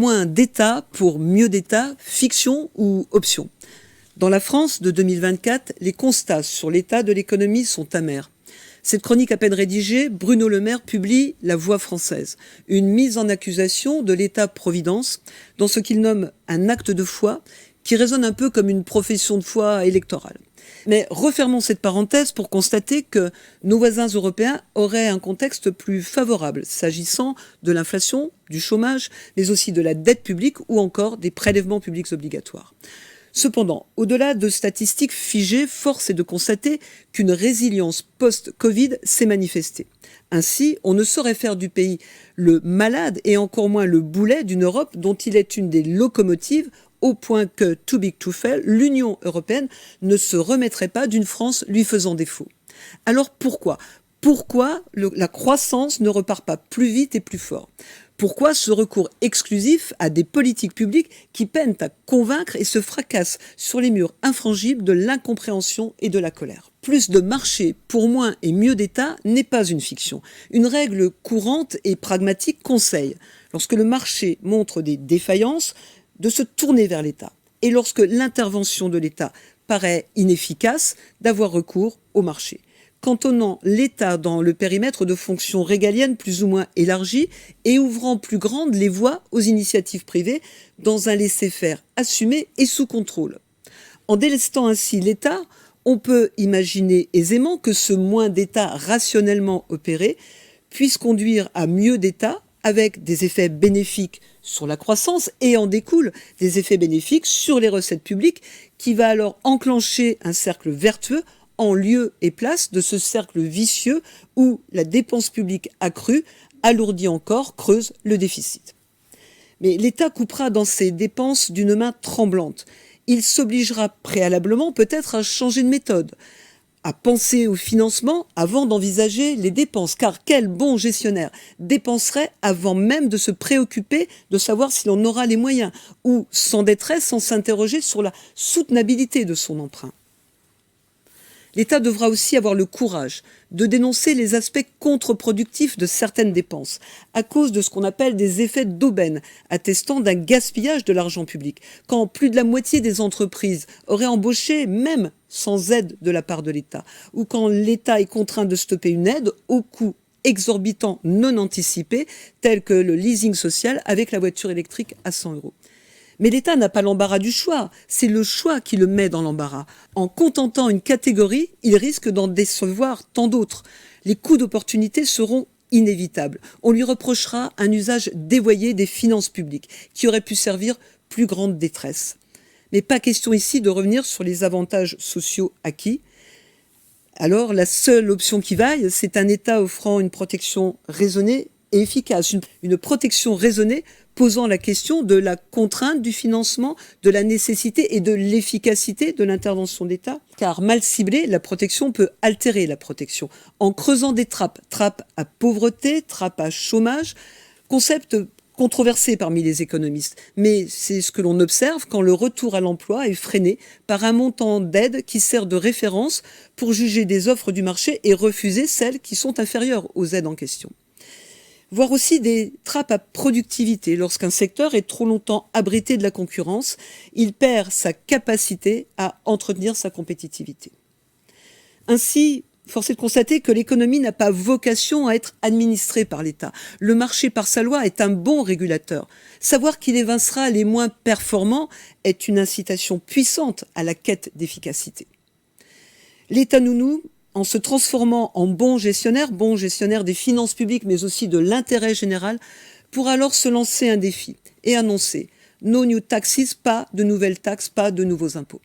moins d'État pour mieux d'État, fiction ou option. Dans la France de 2024, les constats sur l'état de l'économie sont amers. Cette chronique à peine rédigée, Bruno Le Maire publie La Voix française, une mise en accusation de l'État-providence dans ce qu'il nomme un acte de foi qui résonne un peu comme une profession de foi électorale. Mais refermons cette parenthèse pour constater que nos voisins européens auraient un contexte plus favorable s'agissant de l'inflation, du chômage, mais aussi de la dette publique ou encore des prélèvements publics obligatoires. Cependant, au-delà de statistiques figées, force est de constater qu'une résilience post-Covid s'est manifestée. Ainsi, on ne saurait faire du pays le malade et encore moins le boulet d'une Europe dont il est une des locomotives, au point que, too big to fail, l'Union européenne ne se remettrait pas d'une France lui faisant défaut. Alors pourquoi ? Pourquoi la croissance ne repart pas plus vite et plus fort ? Pourquoi ce recours exclusif à des politiques publiques qui peinent à convaincre et se fracassent sur les murs infrangibles de l'incompréhension et de la colère ? Plus de marché pour moins et mieux d'État n'est pas une fiction. Une règle courante et pragmatique conseille, lorsque le marché montre des défaillances, de se tourner vers l'État. Et lorsque l'intervention de l'État paraît inefficace, d'avoir recours au marché. Cantonnant l'État dans le périmètre de fonctions régaliennes plus ou moins élargies et ouvrant plus grandes les voies aux initiatives privées dans un laisser-faire assumé et sous contrôle. En délestant ainsi l'État, on peut imaginer aisément que ce moins d'État rationnellement opéré puisse conduire à mieux d'État avec des effets bénéfiques sur la croissance et en découlent des effets bénéfiques sur les recettes publiques qui va alors enclencher un cercle vertueux en lieu et place de ce cercle vicieux où la dépense publique accrue, alourdit encore, creuse le déficit. Mais l'État coupera dans ses dépenses d'une main tremblante. Il s'obligera préalablement peut-être à changer de méthode, à penser au financement avant d'envisager les dépenses. Car quel bon gestionnaire dépenserait avant même de se préoccuper de savoir si l'on aura les moyens ou s'endetterait sans s'interroger sur la soutenabilité de son emprunt ? L'État devra aussi avoir le courage de dénoncer les aspects contre-productifs de certaines dépenses, à cause de ce qu'on appelle des effets d'aubaine, attestant d'un gaspillage de l'argent public, quand plus de la moitié des entreprises auraient embauché, même sans aide de la part de l'État, ou quand l'État est contraint de stopper une aide au coût exorbitant non anticipé, tel que le leasing social avec la voiture électrique à 100 €. Mais l'État n'a pas l'embarras du choix, c'est le choix qui le met dans l'embarras. En contentant une catégorie, il risque d'en décevoir tant d'autres. Les coûts d'opportunité seront inévitables. On lui reprochera un usage dévoyé des finances publiques, qui aurait pu servir plus grande détresse. Mais pas question ici de revenir sur les avantages sociaux acquis. Alors la seule option qui vaille, c'est un État offrant une protection raisonnée et efficace, une protection raisonnée posant la question de la contrainte du financement, de la nécessité et de l'efficacité de l'intervention d'État. Car mal ciblée, la protection peut altérer la protection en creusant des trappes à pauvreté, trappes à chômage, concept controversé parmi les économistes. Mais c'est ce que l'on observe quand le retour à l'emploi est freiné par un montant d'aide qui sert de référence pour juger des offres du marché et refuser celles qui sont inférieures aux aides en question. Voire aussi des trappes à productivité. Lorsqu'un secteur est trop longtemps abrité de la concurrence, il perd sa capacité à entretenir sa compétitivité. Ainsi, force est de constater que l'économie n'a pas vocation à être administrée par l'État. Le marché, par sa loi, est un bon régulateur. Savoir qu'il évincera les moins performants est une incitation puissante à la quête d'efficacité. L'État nounou, en se transformant en bon gestionnaire des finances publiques, mais aussi de l'intérêt général, pourra alors se lancer un défi et annoncer « No new taxes », pas de nouvelles taxes, pas de nouveaux impôts.